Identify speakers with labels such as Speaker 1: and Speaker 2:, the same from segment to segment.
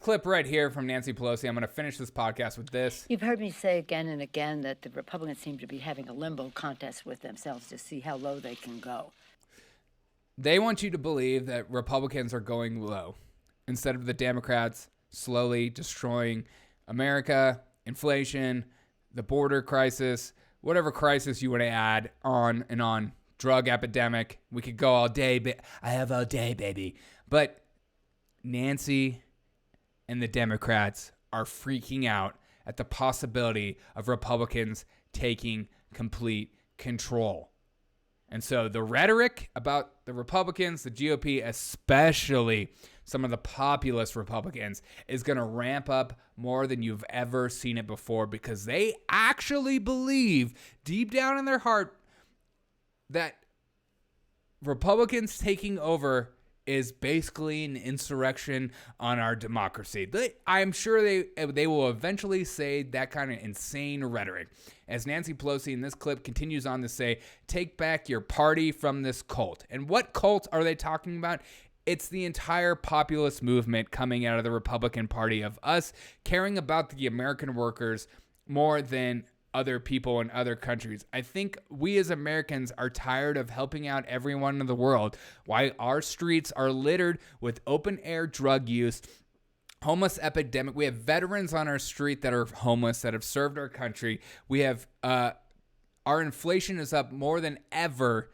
Speaker 1: clip right here from Nancy Pelosi. I'm going to finish this podcast with this.
Speaker 2: You've heard me say again and again that the Republicans seem to be having a limbo contest with themselves to see how low they can go.
Speaker 1: They want you to believe that Republicans are going low instead of the Democrats slowly destroying America, inflation, the border crisis, whatever crisis you want to add on and on. Drug epidemic. We could go all day. I have all day, baby. But Nancy and the Democrats are freaking out at the possibility of Republicans taking complete control. And so the rhetoric about the Republicans, the GOP, especially some of the populist Republicans, is going to ramp up more than you've ever seen it before, because they actually believe deep down in their heart that Republicans taking over is basically an insurrection on our democracy. I'm sure they will eventually say that kind of insane rhetoric. As Nancy Pelosi in this clip continues on to say, take back your party from this cult. And what cult are they talking about? It's the entire populist movement coming out of the Republican Party of us caring about the American workers more than other people in other countries. I think we as Americans are tired of helping out everyone in the world. Why our streets are littered with open air drug use, homeless epidemic. We have veterans on our street that are homeless that have served our country. We have our inflation is up more than ever.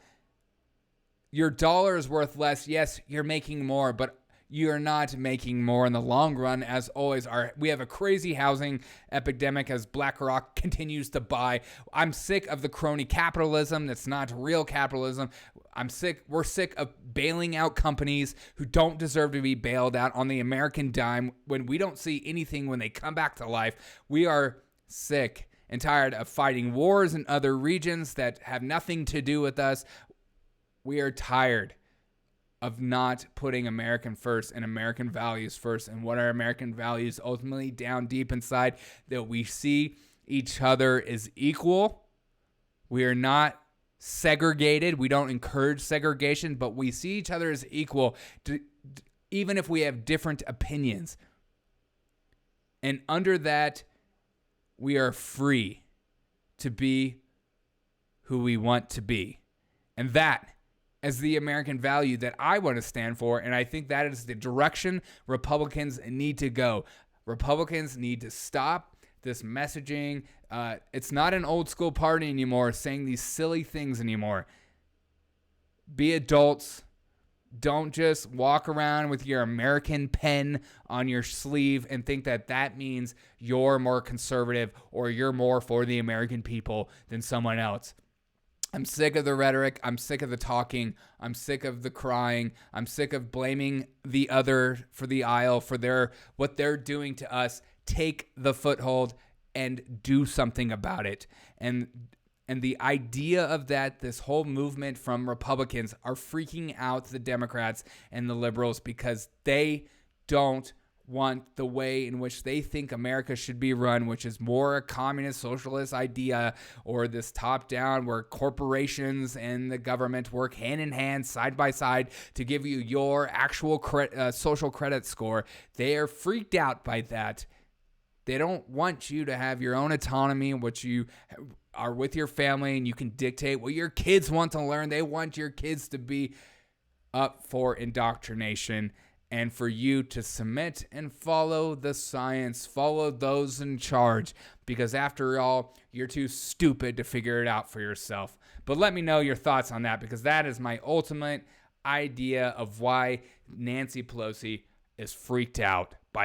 Speaker 1: Your dollar is worth less. Yes, you're making more, but you're not making more in the long run. As always, we have a crazy housing epidemic as BlackRock continues to buy. I'm sick of the crony capitalism that's not real capitalism. We're sick of bailing out companies who don't deserve to be bailed out on the American dime when we don't see anything when they come back to life. We are sick and tired of fighting wars in other regions that have nothing to do with us. We are tired of not putting American first and American values first. And what are American values? Ultimately, down deep inside, that we see each other as equal. We are not segregated. We don't encourage segregation, but we see each other as equal, even if we have different opinions. And under that, we are free to be who we want to be. And that as the American value that I want to stand for, and I think that is the direction Republicans need to go. Republicans need to stop this messaging. It's not an old school party anymore saying these silly things anymore. Be adults. Don't just walk around with your American pen on your sleeve and think that that means you're more conservative or you're more for the American people than someone else. I'm sick of the rhetoric. I'm sick of the talking. I'm sick of the crying. I'm sick of blaming the other for the aisle for what they're doing to us. Take the foothold and do something about it. And the idea of that, this whole movement from Republicans are freaking out the Democrats and the liberals because they don't want the way in which they think America should be run, which is more a communist socialist idea, or this top-down where corporations and the government work hand in hand, side by side, to give you your actual social credit score. They are freaked out by that. They don't want you to have your own autonomy, which you are with your family, and you can dictate what your kids want to learn. They want your kids to be up for indoctrination, and for you to submit and follow the science, follow those in charge, because after all, you're too stupid to figure it out for yourself. But let me know your thoughts on that, because that is my ultimate idea of why Nancy Pelosi is freaked out by